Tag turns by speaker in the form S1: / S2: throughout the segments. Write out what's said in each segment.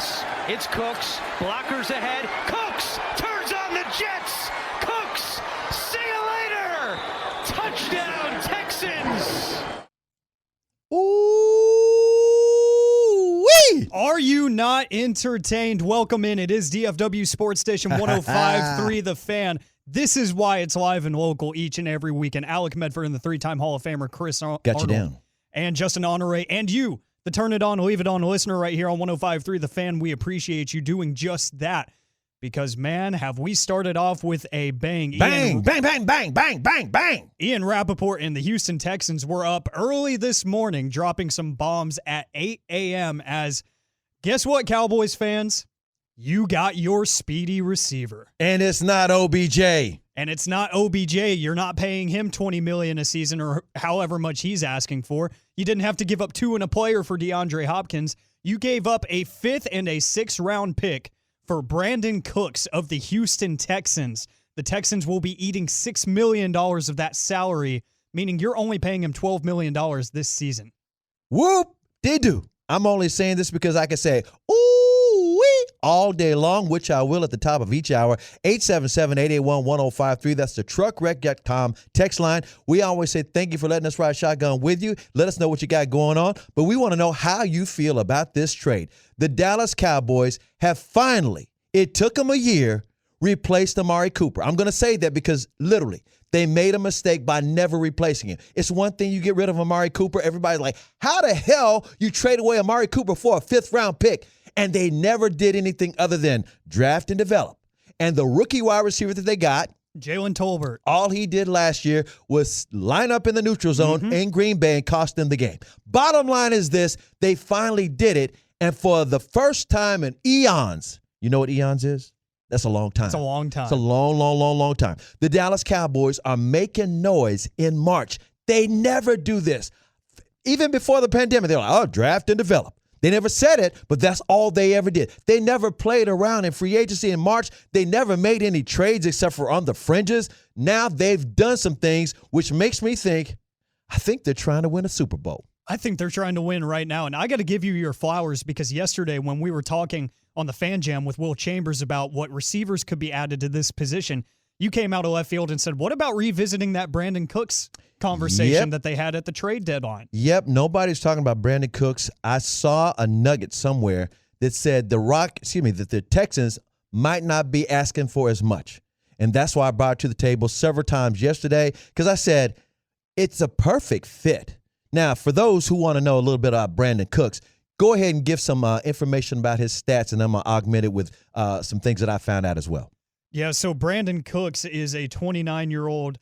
S1: pass. It's Cooks. Blockers ahead. Cooks turns on the Jets. Cooks, see you later. Touchdown, Texans.
S2: Ooh-wee!
S3: Are you not entertained? Welcome in. It is DFW Sports Station 105.3 The Fan. This is why it's live and local each and every weekend. Alec Medford and the three-time Hall of Famer Chris Arnold.
S2: Got you down.
S3: And Justin Honore. And you, the Turn It On, Leave It On listener right here on 105.3 The Fan. We appreciate you doing just that. Because, man, have we started off with a bang.
S2: Bang, bang, bang, bang, bang, bang, bang.
S3: Ian Rappaport and the Houston Texans were up early this morning, dropping some bombs at 8 a.m. as, guess what, Cowboys fans? You got your speedy receiver.
S2: And it's not OBJ.
S3: And it's not OBJ. You're not paying him $20 million a season or however much he's asking for. You didn't have to give up 2 and a player for DeAndre Hopkins. You gave up a 5th and a 6th round pick for Brandin Cooks of the Houston Texans. The Texans will be eating $6 million of that salary, meaning you're only paying him $12 million this season.
S2: Whoop, they do. I'm only saying this because I can say, ooh-wee, all day long, which I will at the top of each hour. 877-881-1053. That's the truckwreck.com text line. We always say thank you for letting us ride shotgun with you. Let us know what you got going on. But we want to know how you feel about this trade. The Dallas Cowboys have finally, it took them a year, replaced Amari Cooper. I'm going to say that because literally they made a mistake by never replacing him. It's one thing you get rid of Amari Cooper. Everybody's like, how the hell you trade away Amari Cooper for a 5th round pick? And they never did anything other than draft and develop. And the rookie wide receiver that they got,
S3: Jalen Tolbert,
S2: all he did last year was line up in the neutral zone in Green Bay and cost them the game. Bottom line is this, they finally did it. And for the first time in eons, you know what eons is? That's a long time.
S3: It's a long time.
S2: It's a long, long, long, long time. The Dallas Cowboys are making noise in March. They never do this. Even before the pandemic, they're like, oh, draft and develop. They never said it, but that's all they ever did. They never played around in free agency in March. They never made any trades except for on the fringes. Now they've done some things, which makes me think, I think they're trying to win a Super Bowl.
S3: I think they're trying to win right now. And I got to give you your flowers because yesterday when we were talking on the Fan Jam with Will Chambers about what receivers could be added to this position, you came out of left field and said, what about revisiting that Brandin Cooks conversation that they had at the trade deadline?
S2: Yep, nobody's talking about Brandin Cooks. I saw a nugget somewhere that said that the Texans might not be asking for as much. And that's why I brought it to the table several times yesterday because I said it's a perfect fit. Now, for those who want to know a little bit about Brandin Cooks, go ahead and give some information about his stats, and I'm going to augment it with some things that I found out as well.
S3: Yeah, so Brandin Cooks is a 29-year-old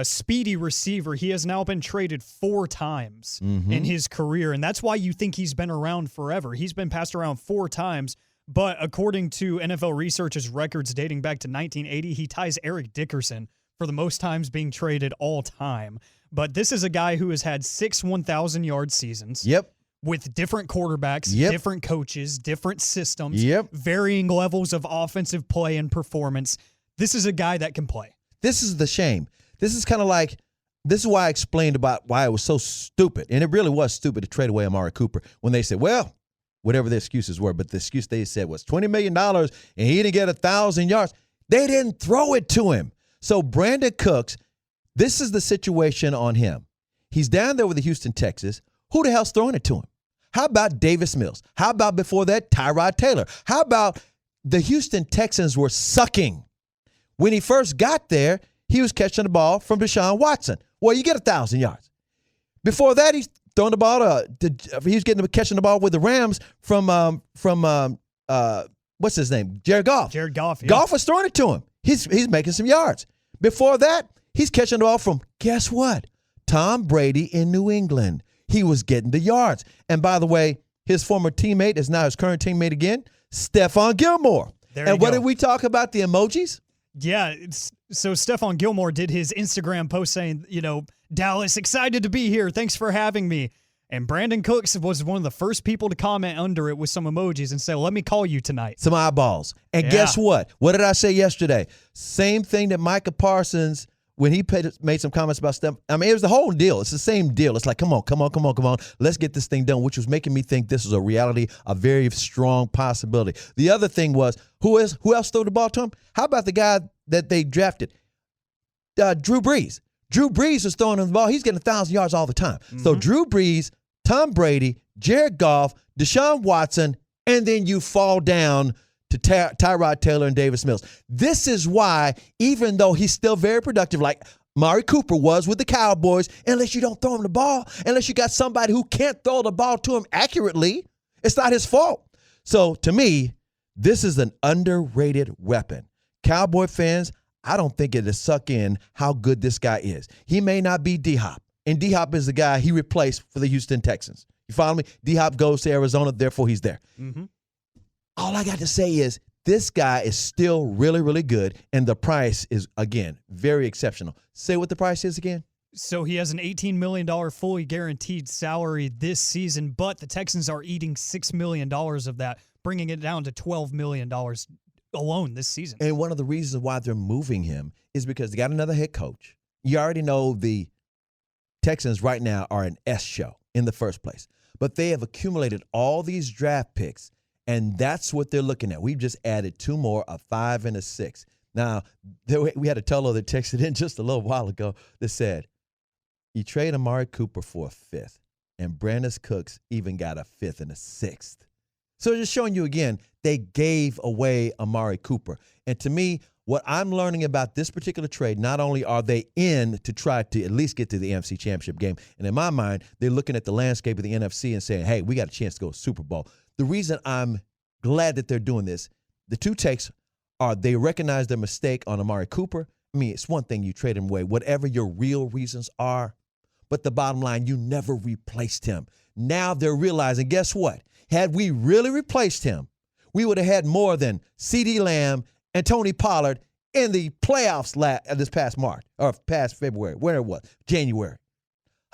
S3: speedy receiver. He has now been traded 4 times in his career, and that's why you think he's been around forever. He's been passed around 4 times, but according to NFL Research's records dating back to 1980, he ties Eric Dickerson for the most times being traded all time. But this is a guy who has had 6 1,000-yard seasons.
S2: Yep.
S3: With different quarterbacks, different coaches, different systems, varying levels of offensive play and performance. This is a guy that can play.
S2: This is the shame. This is kind of like, this is why I explained about why it was so stupid. And it really was stupid to trade away Amari Cooper when they said, well, whatever the excuses were, but the excuse they said was $20 million and he didn't get 1,000 yards. They didn't throw it to him. So Brandin Cooks, this is the situation on him. He's down there with the Houston Texans. Who the hell's throwing it to him? How about Davis Mills? How about before that, Tyrod Taylor? How about the Houston Texans were sucking? When he first got there, he was catching the ball from Deshaun Watson. Well, you get 1,000 yards. Before that, he's throwing the ball he was catching the ball with the Rams from what's his name? Jared Goff.
S3: Jared Goff. Yeah.
S2: Goff was throwing it to him. He's making some yards. Before that, he's catching the ball from, guess what? Tom Brady in New England. He was getting the yards. And by the way, his former teammate is now his current teammate again, Stephon Gilmore. And what did we talk about, the emojis?
S3: Yeah, so Stephon Gilmore did his Instagram post saying, Dallas, excited to be here. Thanks for having me. And Brandin Cooks was one of the first people to comment under it with some emojis and say, let me call you tonight.
S2: Some eyeballs. And guess what? What did I say yesterday? Same thing that Micah Parsons when he made some comments about stuff, I mean, it was the whole deal. It's the same deal. It's like, come on. Let's get this thing done, which was making me think this was a reality, a very strong possibility. The other thing was, who else threw the ball to him? How about the guy that they drafted? Drew Brees. Drew Brees was throwing him the ball. He's getting 1,000 yards all the time. So Drew Brees, Tom Brady, Jared Goff, Deshaun Watson, and then you fall down to Tyrod Taylor and Davis Mills. This is why, even though he's still very productive, like Amari Cooper was with the Cowboys, unless you don't throw him the ball, unless you got somebody who can't throw the ball to him accurately, it's not his fault. So to me, this is an underrated weapon. Cowboy fans, I don't think it is suck in how good this guy is. He may not be D-Hop, and D-Hop is the guy he replaced for the Houston Texans. You follow me? D-Hop goes to Arizona, therefore he's there. All I got to say is this guy is still really, really good, and the price is, again, very exceptional. Say what the price is again.
S3: So he has an $18 million fully guaranteed salary this season, but the Texans are eating $6 million of that, bringing it down to $12 million alone this season.
S2: And one of the reasons why they're moving him is because they got another head coach. You already know the Texans right now are an S show in the first place, but they have accumulated all these draft picks. And that's what they're looking at. We've just added 2 more, a 5 and a 6. Now, we had a teller that texted in just a little while ago that said, you trade Amari Cooper for a 5th, and Brandin Cooks even got a 5th and a 6th. So just showing you again, they gave away Amari Cooper. And to me, what I'm learning about this particular trade, not only are they in to try to at least get to the NFC Championship game, and in my mind, they're looking at the landscape of the NFC and saying, hey, we got a chance to go to Super Bowl. The reason I'm glad that they're doing this, the 2 takes are they recognize their mistake on Amari Cooper. I mean, it's one thing you trade him away, whatever your real reasons are, but the bottom line, you never replaced him. Now they're realizing, guess what? Had we really replaced him, we would have had more than CeeDee Lamb and Tony Pollard in the playoffs this past March, or past February, where it was, January.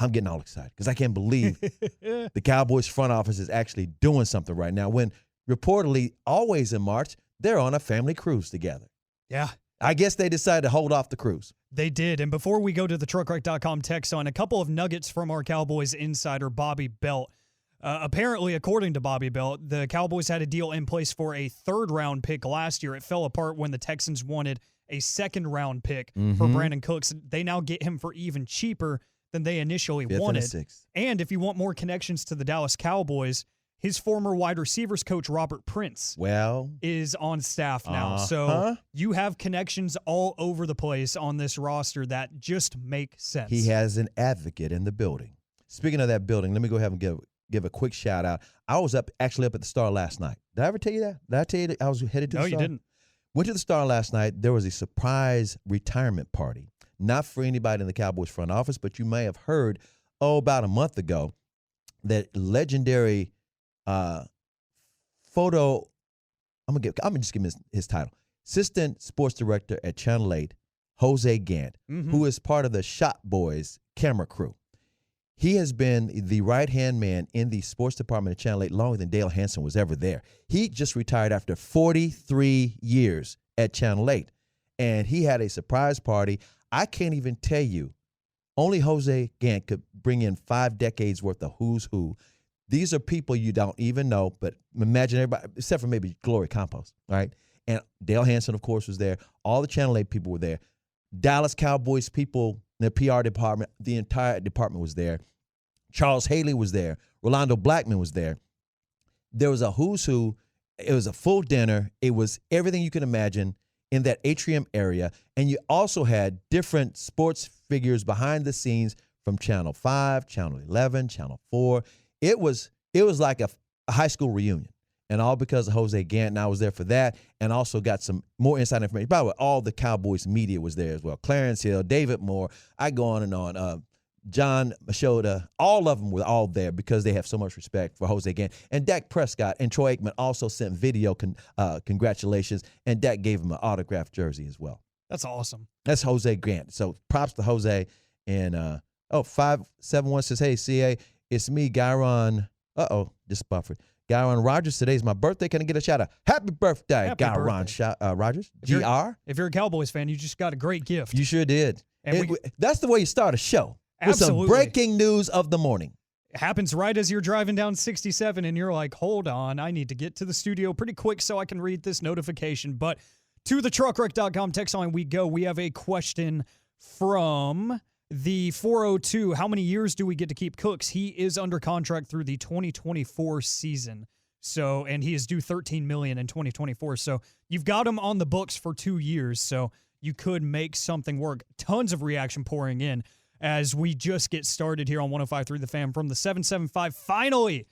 S2: I'm getting all excited because I can't believe the Cowboys front office is actually doing something right now when reportedly always in March, they're on a family cruise together.
S3: Yeah.
S2: I guess they decided to hold off the cruise.
S3: They did. And before we go to the truckwreck.com text on, a couple of nuggets from our Cowboys insider, Bobby Belt. Apparently, according to Bobby Belt, the Cowboys had a deal in place for a 3rd-round pick last year. It fell apart when the Texans wanted a 2nd-round pick for Brandin Cooks. They now get him for even cheaper than they initially wanted. And if you want more connections to the Dallas Cowboys, his former wide receivers coach, Robert Prince, is on staff now. So you have connections all over the place on this roster that just make sense.
S2: He has an advocate in the building. Speaking of that building, let me go ahead and give a quick shout out. I was actually up at the Star last night. Did I ever tell you that? Did I tell you that I was headed to the Star?
S3: No, you didn't.
S2: Went to the Star last night. There was a surprise retirement party. Not for anybody in the Cowboys front office, but you may have heard, about a month ago, that legendary photo. I'm gonna just give him his title. Assistant Sports Director at Channel 8, Jose Gant, who is part of the Shot Boys camera crew. He has been the right-hand man in the sports department at Channel 8 longer than Dale Hansen was ever there. He just retired after 43 years at Channel 8, and he had a surprise party. I can't even tell you. Only Jose Gant could bring in 5 decades worth of who's who. These are people you don't even know, but imagine everybody, except for maybe Glory Campos, right? And Dale Hansen, of course, was there. All the Channel 8 people were there. Dallas Cowboys people, their PR department, the entire department was there. Charles Haley was there. Rolando Blackman was there. There was a who's who. It was a full dinner. It was everything you can imagine in that atrium area. And you also had different sports figures behind the scenes from Channel 5, Channel 11, Channel 4. It was like a high school reunion. And all because of Jose Gant, and I was there for that, and also got some more inside information. By the way, all the Cowboys media was there as well. Clarence Hill, David Moore, I go on and on. John Machota, all of them were all there because they have so much respect for Jose Gant. And Dak Prescott and Troy Aikman also sent video congratulations, and Dak gave him an autographed jersey as well.
S3: That's awesome.
S2: That's Jose Gant. So props to Jose. And 571 says, hey, CA, it's me, Gyron. Just buffered. Gyron Rogers, today's my birthday. Can I get a shout out? Happy birthday,
S3: Happy
S2: Gyron Rogers. GR.
S3: If you're a Cowboys fan, you just got a great gift.
S2: You sure did.
S3: And
S2: that's the way you start a show.
S3: Absolutely.
S2: With some breaking news of the morning.
S3: It happens right as you're driving down 67 and you're like, hold on, I need to get to the studio pretty quick so I can read this notification. But to the truckwreck.com text line we go. We have a question from the 402. How many years do we get to keep Cooks? He is under contract through the 2024 season. So, and he is due $13 million in 2024. So you've got him on the books for 2 years. So you could make something work. Tons of reaction pouring in as we just get started here on 105.3 The Fan from the 775. Finally,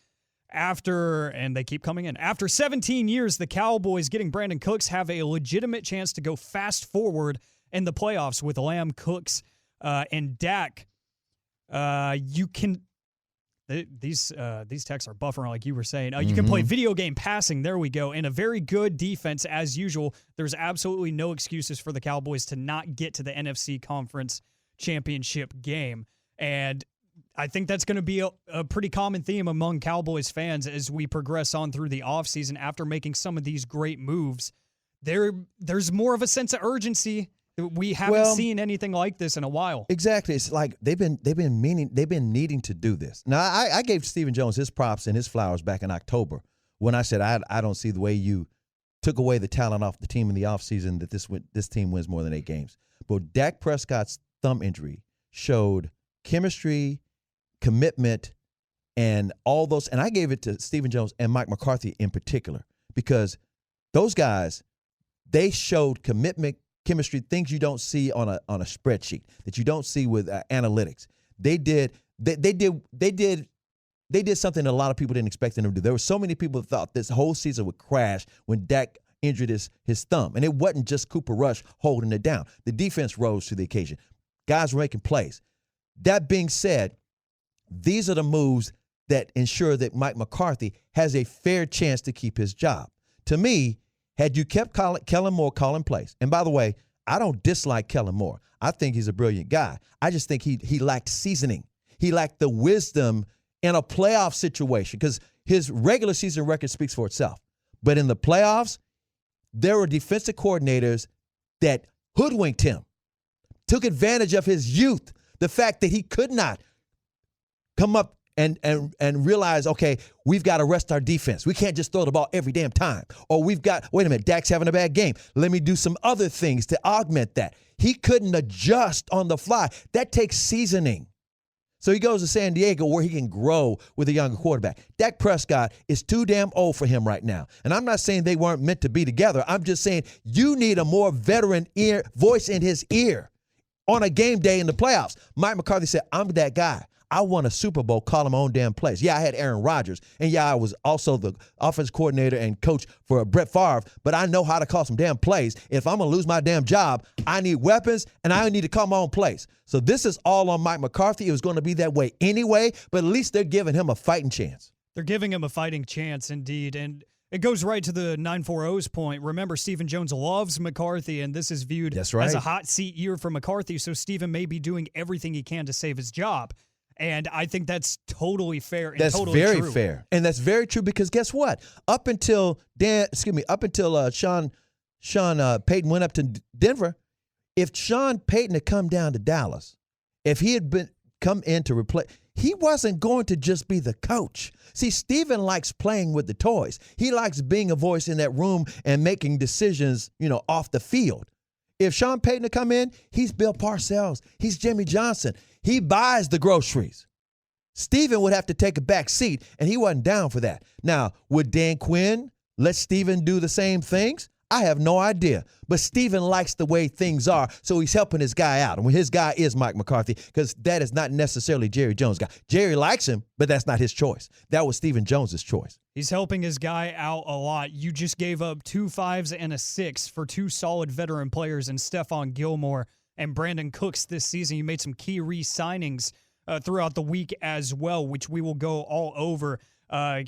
S3: and they keep coming in. After 17 years, the Cowboys getting Brandin Cooks have a legitimate chance to go fast forward in the playoffs with Lamb, Cooks, and Dak. You can these texts are buffering like you were saying. You can play video game passing. There we go. And a very good defense as usual. There's absolutely no excuses for the Cowboys to not get to the NFC Conference Championship game. And I think that's going to be a pretty common theme among Cowboys fans as we progress on through the offseason after making some of these great moves. There's more of a sense of urgency. We haven't seen anything like this in a while.
S2: Exactly. It's like they've been needing to do this. Now, I gave Stephen Jones his props and his flowers back in October when I said I don't see the way you took away the talent off the team in the offseason that this team wins more than 8 games. But Dak Prescott's thumb injury showed chemistry, commitment, and all those. And I gave it to Stephen Jones and Mike McCarthy in particular because those guys, they showed commitment, chemistry, things you don't see on a spreadsheet, that you don't see with analytics. They did something that a lot of people didn't expect them to do. There were so many people that thought this whole season would crash when Dak injured his thumb. And it wasn't just Cooper Rush holding it down. The defense rose to the occasion. Guys were making plays. That being said, these are the moves that ensure that Mike McCarthy has a fair chance to keep his job. To me, had you kept Kellen Moore calling plays, and by the way, I don't dislike Kellen Moore. I think he's a brilliant guy. I just think he lacked seasoning. He lacked the wisdom in a playoff situation because his regular season record speaks for itself. But in the playoffs, there were defensive coordinators that hoodwinked him, took advantage of his youth, the fact that he could not come up and realize, okay, we've got to rest our defense. We can't just throw the ball every damn time. Or wait a minute, Dak's having a bad game. Let me do some other things to augment that. He couldn't adjust on the fly. That takes seasoning. So he goes to San Diego where he can grow with a younger quarterback. Dak Prescott is too damn old for him right now. And I'm not saying they weren't meant to be together. I'm just saying you need a more veteran voice in his ear on a game day in the playoffs. Mike McCarthy said, I'm that guy. I won a Super Bowl calling my own damn plays. Yeah, I had Aaron Rodgers. And yeah, I was also the offense coordinator and coach for Brett Favre, but I know how to call some damn plays. If I'm going to lose my damn job, I need weapons and I need to call my own plays. So this is all on Mike McCarthy. It was going to be that way anyway, but at least they're giving him a fighting chance.
S3: They're giving him a fighting chance indeed. And it goes right to the 940's point. Remember, Stephen Jones loves McCarthy, and this is viewed as a hot seat year for McCarthy. So Stephen may be doing everything he can to save his job. And I think that's totally fair and totally true. That's very fair.
S2: And that's very true because guess what? Up until Sean Payton went up to Denver, if Sean Payton had come down to Dallas, if he had come in to replace, he wasn't going to just be the coach. See, Stephen likes playing with the toys. He likes being a voice in that room and making decisions, off the field. If Sean Payton had come in, he's Bill Parcells. He's Jimmy Johnson. He buys the groceries. Stephen would have to take a back seat, and he wasn't down for that. Now, would Dan Quinn let Stephen do the same things? I have no idea. But Stephen likes the way things are, so he's helping his guy out. And his guy is Mike McCarthy because that is not necessarily Jerry Jones' guy. Jerry likes him, but that's not his choice. That was Stephen Jones' choice.
S3: He's helping his guy out a lot. You just gave up 2 5s and a 6 for 2 solid veteran players in Stephon Gilmore and Brandin Cooks this season. You made some key re-signings throughout the week as well, which we will go all over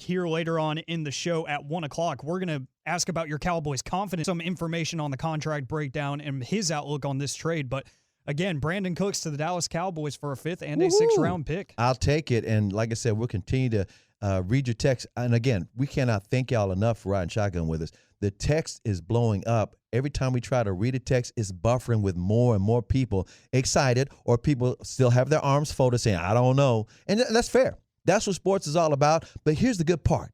S3: here later on in the show at 1 o'clock. We're going to ask about your Cowboys' confidence, some information on the contract breakdown and his outlook on this trade. But again, Brandin Cooks to the Dallas Cowboys for a 5th and a 6th round pick.
S2: I'll take it. And like I said, we'll continue to Read your text. And again, we cannot thank y'all enough for riding shotgun with us. The text is blowing up. Every time we try to read a text, it's buffering with more and more people excited, or people still have their arms folded saying, I don't know. And that's fair. That's what sports is all about. But here's the good part.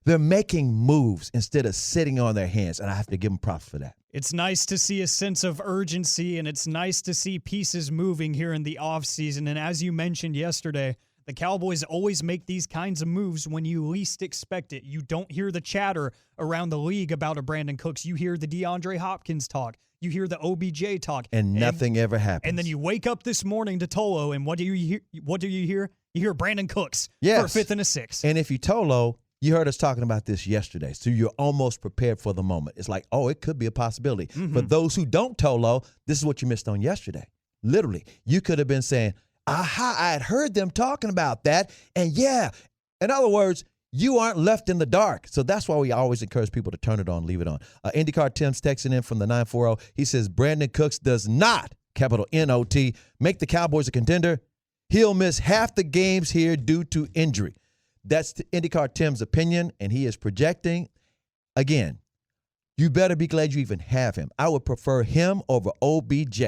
S2: They're making moves instead of sitting on their hands, and I have to give them props for that.
S3: It's nice to see a sense of urgency, and it's nice to see pieces moving here in the offseason. And as you mentioned yesterday, the Cowboys always make these kinds of moves when you least expect it. You don't hear the chatter around the league about a Brandin Cooks. You hear the DeAndre Hopkins talk. You hear the OBJ talk.
S2: And nothing ever happens.
S3: And then you wake up this morning to Tolo, and what do you hear? You hear Brandin Cooks for a 5th and a 6th.
S2: And if you Tolo, you heard us talking about this yesterday, so you're almost prepared for the moment. It's like, oh, it could be a possibility. For those who don't Tolo, this is what you missed on yesterday. Literally, you could have been saying, aha, I had heard them talking about that. And yeah, in other words, you aren't left in the dark. So that's why we always encourage people to turn it on, leave it on. IndyCar Tim's texting in from the 940. He says, Brandin Cooks does not, capital N-O-T, make the Cowboys a contender. He'll miss half the games here due to injury. That's IndyCar Tim's opinion, and he is projecting. Again, you better be glad you even have him. I would prefer him over OBJ.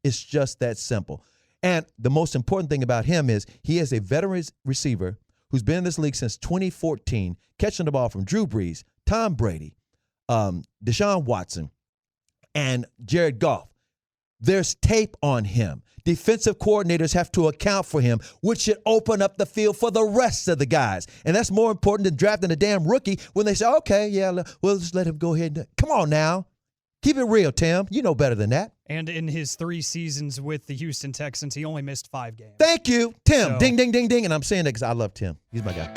S2: It's just that simple. And the most important thing about him is he is a veteran receiver who's been in this league since 2014, catching the ball from Drew Brees, Tom Brady, Deshaun Watson, and Jared Goff. There's tape on him. Defensive coordinators have to account for him, which should open up the field for the rest of the guys. And that's more important than drafting a damn rookie when they say, okay, yeah, we'll just let him go ahead. Come on now. Keep it real, Tim. You know better than that.
S3: And in his 3 seasons with the Houston Texans, he only missed 5 games.
S2: Thank you, Tim.
S3: So,
S2: ding, ding, ding, ding. And I'm saying that because I love Tim. He's my guy.